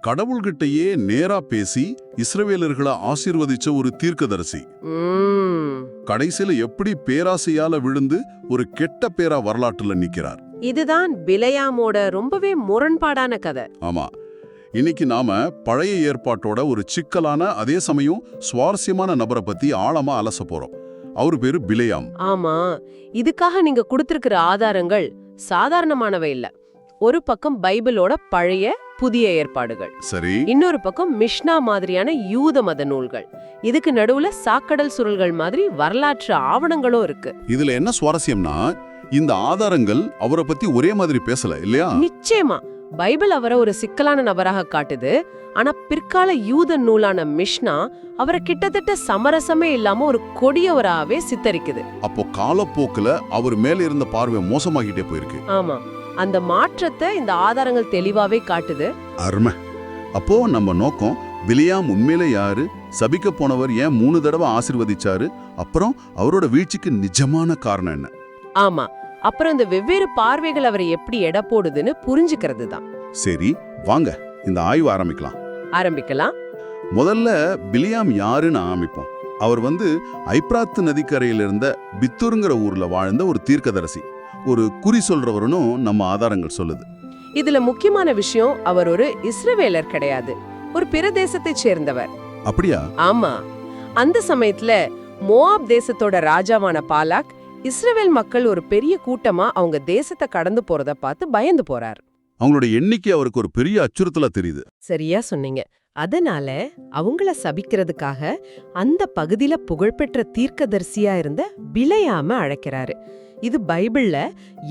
கடவுள்கிட்டயே நேரா பேசி இஸ்ரவேலர்களை ஆசீர்வதிச்ச ஒரு தீர்க்கதரிசி. கடைசியில எப்படி பேராசையால விழுந்து ஒரு கெட்ட பேரா வரலாற்றுல நிக்கிறார். இதுதான் பிலேயாமோட ரொம்பவே முரண்பாடான கதை. ஆமா, இன்னைக்கு நாம பழைய ஏற்பாட்டோட ஒரு சிக்கலான அதே சமயம் சுவாரஸ்யமான நபரை பத்தி ஆழமா அலச போறோம். அவரு பேரு பிலேயாம். ஆமா, இதுக்காக நீங்க கொடுத்திருக்கிற ஆதாரங்கள் சாதாரணமானவை இல்ல. ஒரு பக்கம் பைபிளோட பழைய புதிய ஏற்பாடுகள், சரி, இன்னொரு பக்கம் மிஷ்னா மாதிரியான யூத மத நூல்கள், இதுக்கு நடுவுல சாக்கடல் சுருள்கள் மாதிரி வரலாற்று ஆவணங்களும் இருக்கு. இதுல என்ன சுவாரஸ்யம்னா, இந்த ஆதாரங்கள் அவரை பத்தி ஒரே மாதிரி பேசல இல்லையா? நிச்சயமா பைபிள் அவரை ஒரு சிக்கலான நபராக காட்டுது. ஆனா பிற்கால யூத நூலான மிஷ்னா அவரை கிட்டத்தட்ட சமரசமே இல்லாம ஒரு கொடியவராகவே சித்தரிக்குது. அப்போ காலப்போக்குல அவர் மேல இருந்த பார்வை மோசமாகிட்டே போயிருக்கு. ஆமா, அந்த மாற்றத்தை இந்த ஆதாரங்கள் தெளிவாவே காட்டுது. அருமை. அப்போ நம்ம நோக்கம், பிலேயாம் உண்மையில யாரு, சபிக்க போனவர் ஏன் 3 தடவை ஆசீர்வதிச்சாரு, அப்புறம் அவரோட வீழ்ச்சிக்கு நிஜமான காரணம் என்ன? ஆமா, அப்புறம் இந்த வெவ்வேறு பார்வைகள் அவரை எப்படி எடை போடுதுன்னு புரிஞ்சுக்கிறது தான். சரி, வாங்க இந்த ஆய்வு ஆரம்பிக்கலாம். முதல்ல பிலேயாம் யாருன்னு ஆரம்பிப்போம். அவர் ஐப்ராத்து நதிக்கரையில இருந்த பித்தூருங்கிற ஊர்ல வாழ்ந்த ஒரு தீர்க்கதரிசி, ஒரு குறி சொல்றவருன்னு நம்ம ஆதாரங்கள் சொல்லுது. இதுல முக்கியமான விஷயம், அவர் ஒரு இஸ்ரவேலர் கிடையாது, ஒரு பிரதேசத்தை சேர்ந்தவர். அப்படியா? ஆமா, அந்த சமயத்துல மோவாப் தேசத்தோட ராஜாவான பாலாக் இஸ்ரவேல் மக்கள் ஒரு பெரிய கூட்டமா அவங்க தேசத்தை கடந்து போறத பார்த்து பயந்து போறார். அவங்களோட எண்ணிக்கை அவருக்கு ஒரு பெரிய அச்சுறுத்தலா தெரியுது. சரியா சொன்னீங்க. அதனால அவங்கள சபிக்கிறதுக்காக அந்த பகுதியில புகழ்பெற்ற தீர்க்கதரிசியா இருந்த பிலேயாம அழைக்கிறாரு. இது பைபிள்ல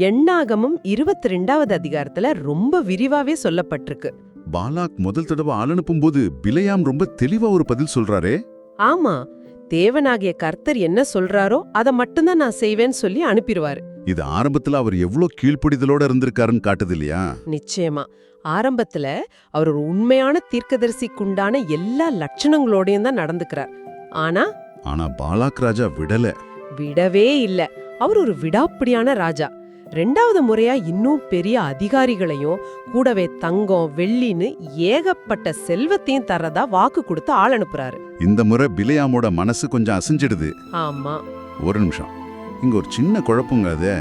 எண்ணாகமம் 22வது அதிகாரத்துல ரொம்ப விரிவாவே சொல்லப்பட்டிருக்கு. பாலாக் முதல் தடவை ஆள் அனுப்பும்போது பிலேயாம் ரொம்ப தெளிவா ஒரு பதில் சொல்றாரே. ஆமா, தேவனாகிய கர்த்தர் என்ன சொல்றாரோ அதை மட்டும்தான் நான் செய்வேன்னு சொல்லி அனுப்பிடுவாரு. இது ஆரம்பத்துல அவர் எவ்வளவு கீழ்ப்படிதலோட இருந்திருக்காருன்னு காட்டுது இல்லையா? நிச்சயமா. ஆரம்பத்துல அவர் ஒரு உண்மையான தீர்க்கதரிசிக்குண்டான எல்லா லட்சணங்களோடையும் தான் நடந்துக்கிறார். ஆனா பாலாக் ராஜா விடவே இல்ல. அவர் ஒரு விடாப்பிடியான ராஜா. 2வது முறையா இன்னும் பெரிய அதிகாரிகளையும் கூடவே தங்கம் வெள்ளின்னு ஏகப்பட்ட செல்வத்தையும் தரதா வாக்கு கொடுத்து ஆள் அனுப்புறாரு. இந்த முறை பிலேயாமோட மனசு கொஞ்சம் அசைஞ்சிடுது. ஆமா, ஒரு நிமிஷம், இங்க ஒரு சின்ன குழப்பங்க. அது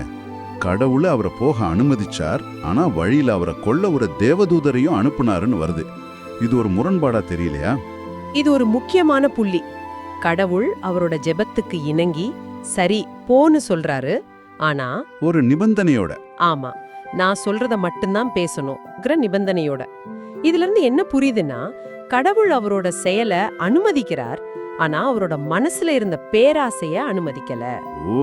கடவுளை அவரை போக அனுமதிச்சார், ஆனா வழியில அவரை கொல்ல ஒரு தேவதூதரையும் அனுப்புனாருன்னு வருது. இது ஒரு முரண்பாடா தெரியலையா? இது ஒரு முக்கியமான புள்ளி. கடவுள் அவரோட ஜெபத்துக்கு இணங்கி சரி போன்னு சொல்றாரு, ஆனா ஒரு நிபந்தனையோட. ஆமா, நான் சொல்றத மட்டும்தான் பேசணும்ங்கிற நிபந்தனையோட. இதுல இருந்து என்ன புரியுதுன்னா, கடவுள் அவரோட செயலை அனுமதிக்கிறார், ஆனா அவரோட மனசுல இருந்த பேராசைய அனுமதிக்கல. ஓ,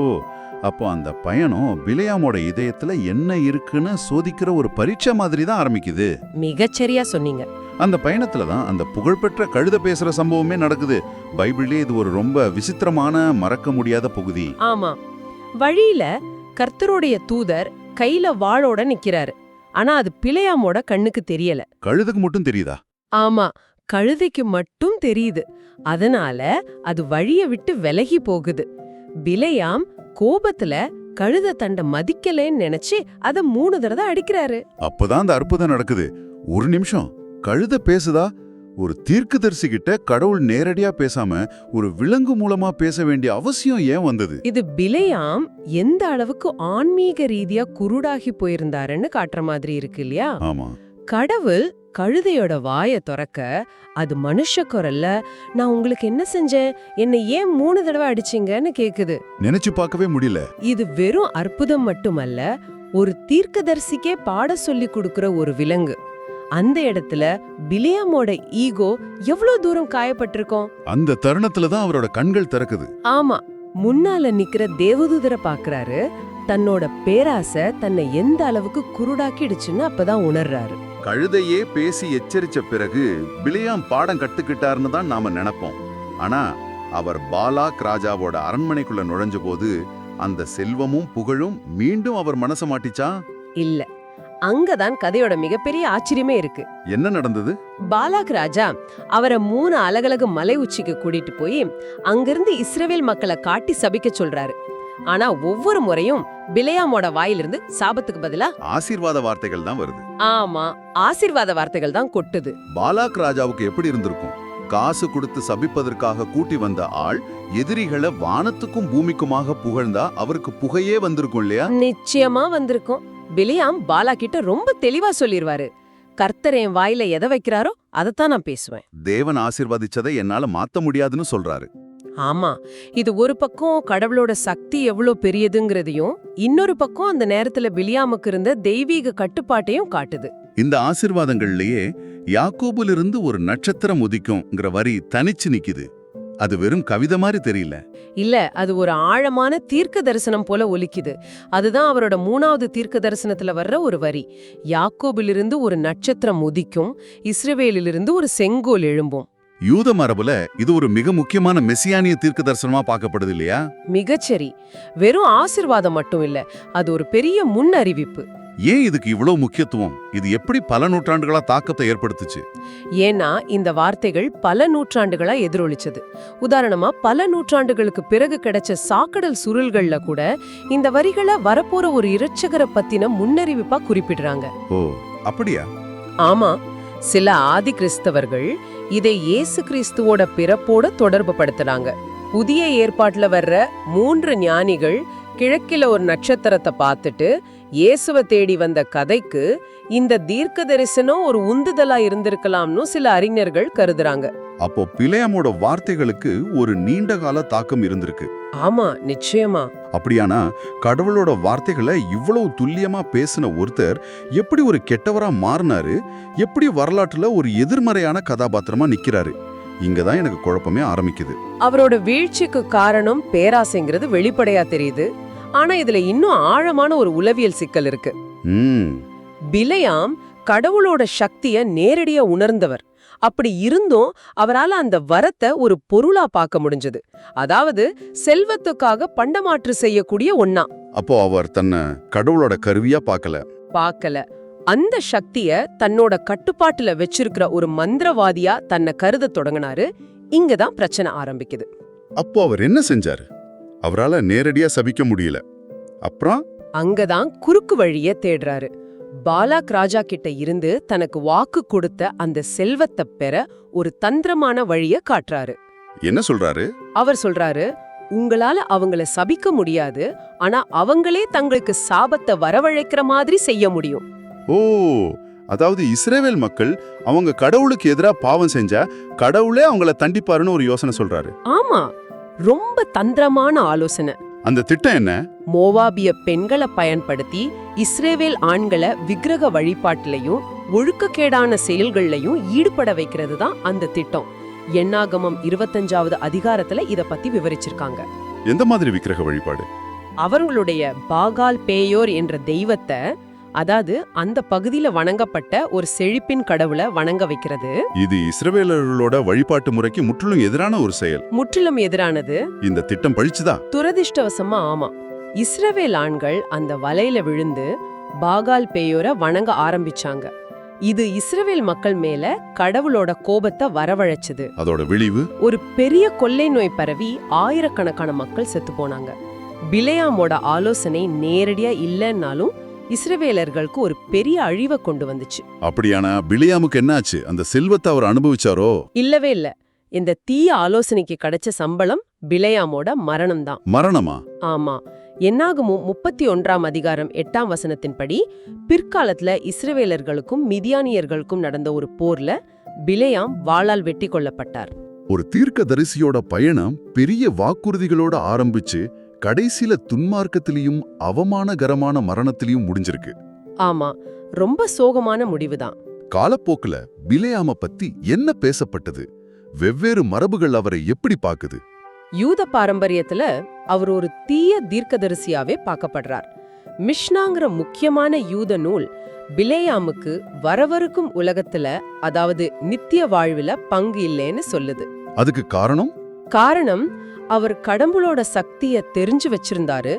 அப்போ அந்த பயணம் பிலேயாமோட இதயத்துல என்ன இருக்குன்னு சோதிக்கிற ஒரு பரீட்சை மாதிரி தான் ஆரம்பிக்குது. மிகச்சரியா சொன்னீங்க. அந்த பயணத்துல தான் அந்த புகழ்பெற்ற கழுத பேசுற சம்பவமே நடக்குது. பைபிள்லே இது ஒரு ரொம்ப விசித்திரமான, மறக்க முடியாத பகுதி. ஆமா, வழியில கர்த்தருடைய தூதர் கையில வாளோட நிக்கிறாரு. ஆனா அது பிலேயாமோட கண்ணுக்கு தெரியல. கழுதுக்கு மட்டும் தெரியுதா? ஆமா, கழுதைக்கு மட்டும் தெரியுது. அதனால அது வழிய விட்டு விலகி போகுது. பிலேயாம் கோபத்துல கழுத தண்ட மதிக்கலேன்னு நினைச்சு அத 3 தடவை அடிக்கிறாரு. அப்பதான் அந்த அற்புதம் நடக்குது. ஒரு நிமிஷம், கழுத பேசுதா? ஒரு தீர்க்கதரிசி கிட்ட கடவுள் நேரடியா பேசாம ஒரு விலங்கு மூலமா பேச வேண்டிய அவசியம் ஏன் வந்தது? இது பிலேயாம் எந்த அளவுக்கு ஆன்மீக ரீதியா குருடாகி போயிருந்தாருன்னு காட்டுற மாதிரி இருக்கு இல்லையா? ஆமா, கடவுள் கழுதையோட வாய திறக்க அது மனுஷ குரல்ல, நான் உங்களுக்கு என்ன செஞ்சேன், என்னை ஏன் 3 தடவை அடிச்சீங்கன்னு கேக்குது. நினைச்சு பார்க்கவே முடியல. இது வெறும் அற்புதம் மட்டுமல்ல, ஒரு தீர்க்கதரிசிக்கே பாட சொல்லி கொடுக்கிற ஒரு விலங்கு. அந்த இடத்துல பிலேயாமோட ஈகோ எவ்வளவு தூரம் காயப்பட்டிருக்கோம். அந்த தருணத்துல தான் அவரோட கண்கள் திறக்குது. ஆமா, முன்னால நிக்கிற தேவதூதரை பாக்குறாரு. தன்னோட பேராசை தன்னை எந்த அளவுக்கு குருடாக்கிடுச்சுன்னு அப்பதான் உணர்றாரு. கழுதையே பேசி எச்சரிச்ச பிறகு பிலேயாம் பாடம் கத்துக்கிட்டாருன்னு தான் நாம நினைப்போம். ஆனா அவர் பாலாக் ராஜாவோட அரண்மனைக்குள்ள நுழைஞ்ச போது அந்த செல்வமும் புகழும் மீண்டும் அவர் மனச மாட்டிச்சா? இல்ல, அங்கதான் கதையோட மிகப்பெரிய ஆச்சரியமே இருக்கு. என்ன நடந்தது? பாலாக் ராஜா அவரை 3 அலகலகு மலை உச்சிக்கு கூட்டிட்டு போய் அங்கிருந்து இஸ்ரவேல் மக்களை காட்டி சபிக்க சொல்றாரு. ஆனா ஒவ்வொரு முறையும் பிலேயாமோட வாயிலிருந்து சாபத்துக்கு பதிலா ஆசீர்வாத வார்த்தைகள் தான் வருது. ஆமா, ஆசீர்வாத வார்த்தைகள் தான் கொட்டுது. பாலாக் ராஜாவுக்கு எப்படி இருந்திருக்கும்? காசு கொடுத்து சபிப்பதற்காக கூட்டி வந்த ஆள் எதிரிகளை வானத்துக்கும் பூமிக்குமாக புகழ்ந்தா அவருக்கு புகையே வந்திருக்கும் இல்லையா? நிச்சயமா வந்திருக்கும். பிலேயாம் பாலா கிட்ட ரொம்ப தெளிவா சொல்லிருவாரு, கர்த்தர் என் வாயில எதை வைக்கிறாரோ அதைத்தான் நான் பேசுவேன். தேவன் ஆசீர்வதிச்சதை என்னால மாத்த முடியாதுன்னு சொல்றாரு. ஆமா, இது ஒரு பக்கம் கடவுளோட சக்தி எவ்வளவு பெரியதுங்கிறதையும், இன்னொரு பக்கம் அந்த நேரத்துல பிலியாமுக்கு இருந்த தெய்வீக கட்டுப்பாட்டையும் காட்டுது. இந்த ஆசீர்வாதங்கள்லயே யாக்கோபிலிருந்து ஒரு நட்சத்திரம் உதிக்கும்ங்கிற வரி தனிச்சு நிக்குது. அது வெறும் கவிதை மாதிரி தெரியல. இல்ல, அது ஒரு ஆழமான தீர்க்க தரிசனம் போல ஒலிக்குது. அதுதான் அவரோட 3வது தீர்க்க தரிசனத்துல வர்ற ஒரு வரி. யாக்கோபிலிருந்து ஒரு நட்சத்திரம் உதிக்கும், இஸ்ரவேலிலிருந்து ஒரு செங்கோல் எழும்பும். யூத மரபுல இது ஒரு மிக முக்கியமான மெசியானிய தீர்க்க தரிசனமா பார்க்கப்படுது இல்லையா? மிகச்சரி. வெறும் ஆசீர்வாதம் மட்டும் இல்ல, அது ஒரு பெரிய முன் அறிவிப்பு. ஏன் இதுக்கு இவ்வளவு முக்கியத்துவம்? இது எப்படி பல நூற்றாண்டுகளா தாக்கத்தை ஏற்படுத்துச்சு? ஏன்னா இந்த வார்த்தைகள் பல நூற்றாண்டுகளா எதிரொலிச்சது. உதாரணமா, பல நூற்றாண்டுகளுக்கு பிறகு கிடைச்ச சாக்கடல் சுருள்கள்ல கூட இந்த வரிகளை வரப்போற ஒரு இரட்சகரை பத்தின முன்னறிவிப்பா குறிப்பிடுறாங்க. ஓ, அப்படியா? ஆமா, சில ஆதி கிறிஸ்தவர்கள் இதை இயேசு கிறிஸ்துவோட பிறப்போட தொடர்பு படுத்துறாங்க. புதிய ஏற்பாட்டுல வர்ற 3 ஞானிகள் கிழக்கில ஒரு நட்சத்திரத்தை பார்த்துட்டு இயேசுவை தேடி வந்த கதைக்கு இந்த தீர்க்க தரிசனம் ஒரு உந்துதலா இருந்திருக்கலாம்னு சில அறிஞர்கள் கருதுறாங்க. அப்போ பிலேயாமோட வார்த்தைகளுக்கு ஒரு நீண்ட கால தாக்கம் இருந்திருக்கு. ஆமா, நிச்சயமா. அப்படியானா கடவுளோட வார்த்தைகளை இவ்வளவு துல்லியமா பேசின ஒருத்தர் எப்படி ஒரு கெட்டவரா மாறினாரு? எப்படி வரலாற்றுல ஒரு எதிர்மறையான கதாபாத்திரமா நிக்கிறாரு? இங்கதான் எனக்கு குழப்பமே ஆரம்பிக்குது. அவரோட வீழ்ச்சிக்கு காரணம் பேராசைங்கிறது வெளிப்படையா தெரியுது. ஆனா இதுல இன்னும் ஆழமான ஒரு உளவியல் சிக்கல் இருக்கு. பிலேயாம் கடவுளோட சக்திய நேரடியா உணர்ந்தவர். அப்படி இருந்தும் அவரால அந்த வரத்தை ஒரு பொருளா பார்க்க முடிஞ்சது. அதாவது செல்வத்துக்காக பண்டமாற்று செய்யக்கூடிய ஒண்ணா. அப்போ அவர் தன்னை கடவுளோட கருவியா பார்க்கல. அந்த சக்திய தன்னோட கட்டுப்பாட்டுல வச்சிருக்கிற ஒரு மந்திரவாதியா தன்னை கருத தொடங்கினாரு. இங்கதான் பிரச்சனை ஆரம்பிக்குது. அப்போ அவர் என்ன செஞ்சாரு? அவரால நேரடியா சபிக்க முடியல. அப்புறம் அங்கதான் குறுக்கு வழிய தேடுறாரு. பாலாக் ராஜா கிட்ட இருந்து தனக்கு வாக்கு கொடுத்த அந்த செல்வத்தை பெற ஒரு தந்திரமான வழிய காட்டுறாரு. என்ன சொல்றாரு? அவர் சொல்றாரு, உங்களால அவங்கள சபிக்க முடியாது, ஆனா அவங்களே தங்களுக்கு சாபத்தை வரவழைக்கிற மாதிரி செய்ய முடியும். ஓ, அதாவது இஸ்ரவேல் மக்கள் அவங்க கடவுளுக்கு எதிரா பாவம் செஞ்சா கடவுளே அவங்கள தண்டிப்பாருன்னு ஒரு யோசனை சொல்றாரு. ஆமா, ரொம்ப தந்திரமான ஆலோசனை. அந்த திட்டம் என்ன? மோவாபிய பெண்களை பயன்படுத்தி இஸ்ரேவேல் ஆண்களை விக்கிரக வழிபாட்டிலையும் ஒழுக்கக்கேடான செயல்கள்லையும் ஈடுபட வைக்கிறது தான் அந்த திட்டம். எண்ணாகமம் 25வது அதிகாரத்துல இத பத்தி விவரிச்சிருக்காங்க. எந்த மாதிரி விக்கிரக வழிபாடு? அவர்களுடைய பாகால் பேயோர் என்ற தெய்வத்தை, அதாவது அந்த பகுதியில வணங்கப்பட்ட ஒரு செழிப்பின் கடவுளை வணங்க வைக்கிறது. இது இஸ்ரவேலர்களோட வழிபாட்டு முறைக்கு முற்றிலும் எதிரான ஒரு செயல். முற்றிலும் எதிரானது. இந்த திட்டம் பழிச்சுதா? துரதிர்ஷ்டவசமா ஆமா. இஸ்ரவேல் ஆண்கள் அந்த வலையில விழுந்து பாகால் பேயோரை வணங்க ஆரம்பிச்சாங்க. இது இஸ்ரவேல் மக்கள் மேல கடவுளோட கோபத்தை வரவழைச்சது. அதோட விளைவு ஒரு பெரிய கொள்ளை நோய் பரவி ஆயிரக்கணக்கான மக்கள் செத்து போனாங்க. பிலேயாமோட ஆலோசனை நேரடியா இல்லைன்னாலும் இஸ்ரவேலர்களுக்கு ஒரு பெரிய அழிவை கொண்டு வந்துச்சு. அப்படியானா பிலேயாமுக்கு என்னாச்சு? அந்த செல்வத்தை அவர் அனுபவிச்சாரோ? இல்லவே இல்ல. இந்த தீய ஆலோசனைக்கு கிடைச்ச சம்பளம் பிலேயாமோட மரணம் தான். மரணமா? ஆமா. என்னாகமும் 31ஆம் அதிகாரம் 8ஆம் வசனத்தின்படி பிற்காலத்துல இஸ்ரவேலர்களுக்கும் மிதியானியர்களுக்கும் நடந்த ஒரு போர்ல பிலேயாம் வாளால் வெட்டி கொல்லப்பட்டார். ஒரு தீர்க்கதரிசியோட பயணம் பெரிய வாக்குறுதிகளோட ஆரம்பிச்சு கடைசியில துன்மார்க்கத்திலையும் அவமானகரமான மரணத்திலையும் முடிஞ்சிருக்கு. ஆமா, ரொம்ப சோகமான முடிவுதான். காலப்போக்குல பிலேயாம பத்தி என்ன பேசப்பட்டது? வெவ்வேறு மரபுகள் அவரை எப்படி பாக்குது? யூத பாரம்பரியத்துல அவர் ஒரு தீய தீர்க்கதரிசியாவே பார்க்கப்படுறார். மிஷ்னாங்கிற முக்கியமான யூத நூல் பிலேயாமுக்கு வரவருக்கும் உலகத்துல, அதாவது நித்திய வாழ்வுல பங்கு இல்லைன்னு சொல்லுது. அதுக்கு காரணம் அவர் கடவுளோட சக்திய தெரிஞ்சு வச்சிருந்தாரு,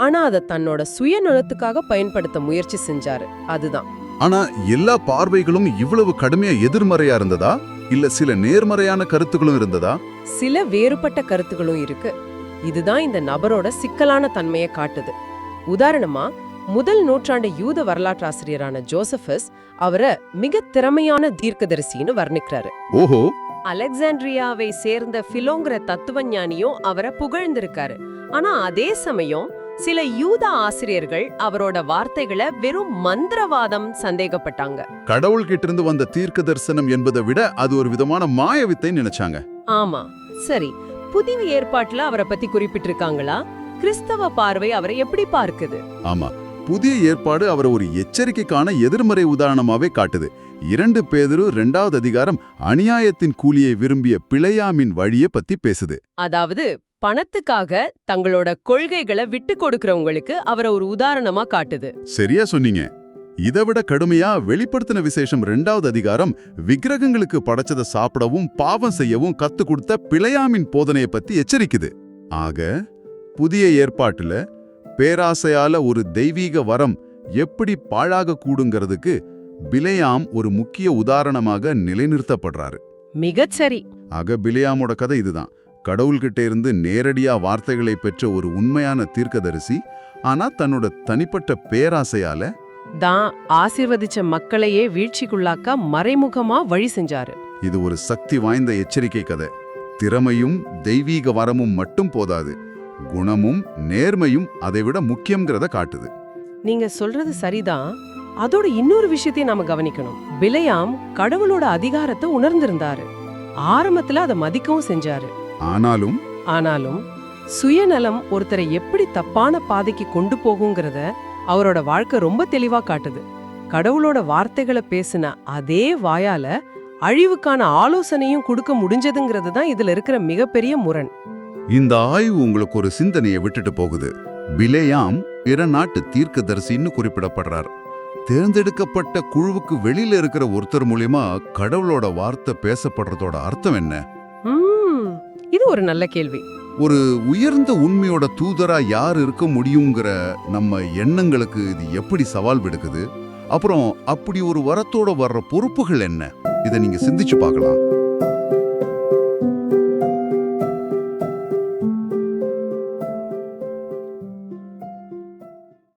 ஆனா அதை தன்னோட சுயநலத்துக்காக பயன்படுத்த முயற்சி செஞ்சாரு. அதுதான். ஆனா எல்லா பார்வைகளும் இவ்வளவு கடுமையா எதிர்மறையா இருந்ததா? இல்ல சில நேர்மறையான கருத்துக்களும் இருந்ததா? சில வேறுபட்ட கருத்துக்களும் இருக்கு. இதுதான் இந்த நபரோட சிக்கலான தன்மையை காட்டுது. உதாரணமா, முதல் நூற்றாண்டு யூத வரலாற்றாசிரியரான ஜோசபஸ் அவரை மிக திறமையான தீர்க்கதரிசின்னு வர்ணிக்கிறாரு. ஓஹோ. அலெக்சாண்ட்ரியாவை சேர்ந்த பிலோங்கிற தத்துவஞானியும் அவரை புகழ்ந்திருக்காரு. ஆனா அதே சமயம் சில யூத ஆசிரியர்கள் அவரோட வார்த்தைகளை வெறும் மந்திரவாதம் சந்தேகப்பட்டாங்க. கடவுள்கிட்ட இருந்து வந்த தீர்க்க தரிசனம் என்பதை விட அது ஒரு விதமான மாயவித்தை நினைச்சாங்க. ஆமா, சரி. புதிய ஏற்பாட்டுல அவரை பத்தி குறிப்பிட்டிருக்காங்களா? கிறிஸ்தவ பார்வை அவரை எப்படி பார்க்குது? ஆமா, புதிய ஏற்பாடு அவரை ஒரு எச்சரிக்கைக்கான எதிர்மறை உதாரணமாவே காட்டுது. 2 பேதுரு 2வது அதிகாரம் அநியாயத்தின் கூலியை விரும்பிய பிழையாமின் வழியை பத்தி பேசுது. அதாவது பணத்துக்காக தங்களோட கொள்கைகளை விட்டு கொடுக்கறவங்களுக்கு அவரை ஒரு உதாரணமா காட்டுது. சரியா சொன்னீங்க. இதைவிட கடுமையா வெளிப்படுத்தின விசேஷம் 2வது அதிகாரம் விக்கிரகங்களுக்கு படைச்சதை சாப்பிடவும் பாவம் செய்யவும் கத்து கொடுத்த பிழையாமின் போதனையை பத்தி எச்சரிக்குது. ஆக புதிய ஏற்பாட்டுல பேராசையால ஒரு தெய்வீக வரம் எப்படி பாழாக கூடுங்கிறதுக்கு பிலேயாம் ஒரு முக்கிய உதாரணமாக நிலைநிறுத்தப்படுறாரு. மிகச்சரி. ஆக பிலேயாமோட கதை இதுதான். கடவுள்கிட்ட இருந்து நேரடியா வார்த்தைகளை பெற்ற ஒரு உண்மையான தீர்க்கதரிசி, ஆனா தன்னோட தனிப்பட்ட பேராசையால தான் ஆசீர்வதிச்ச மக்களையே வீழ்ச்சிக்குள்ளாக்க மறைமுகமா வழி செஞ்சாரு. இது ஒரு சக்தி வாய்ந்த எச்சரிக்கை கதை. திறமையும் தெய்வீக வரமும் மட்டும் போதாது, குணமும் நேர்மையும் அதைவிட முக்கியங்கிறத காட்டுது. நீங்க சொல்றது சரிதான். அதோட இன்னொரு விஷயத்தையும் நாம கவனிக்கணும். பிலேயாம் கடவுளோட அதிகாரத்தை உணர்ந்திருந்தாரு. ஆரம்பத்துல அதை மதிக்கவும் செஞ்சாரு. ஆனாலும் சுயநலம் ஒருத்தரை எப்படி தப்பான பாதைக்கு கொண்டு போகுங்கிறத அவரோட வாழ்க்கை ரொம்ப தெளிவா காட்டுது. கடவுளோட வார்த்தைகளை பேசின அதே வாயால அழிவுக்கான ஆலோசனையும் கொடுக்க முடிஞ்சதுங்கிறது தான் இதுல இருக்கிற மிகப்பெரிய முரண். இந்த ஆய்வு உங்களுக்கு ஒரு சிந்தனையை விட்டுட்டு போகுது. பிலேயாம் பிற நாட்டு தீர்க்கதரிசின்னு குறிப்பிடப்படுறார். தேர்ந்தெடுக்கப்பட்ட குழுவுக்கு வெளியில இருக்கிற ஒருத்தர் மூலியமா கடவுளோட வார்த்தை பேசப்படுறதோட அர்த்தம் என்ன? இது ஒரு நல்ல கேள்வி. ஒரு உயர்ந்த உண்மையோட தூதரா யார் இருக்க முடியுங்கிற நம்ம எண்ணங்களுக்கு இது எப்படி சவால் விடுக்குது? அப்புறம் அப்படி ஒரு வரத்தோட வர்ற பொறுப்புகள் என்ன? இதை நீங்க சிந்திச்சு பார்க்கலாம்.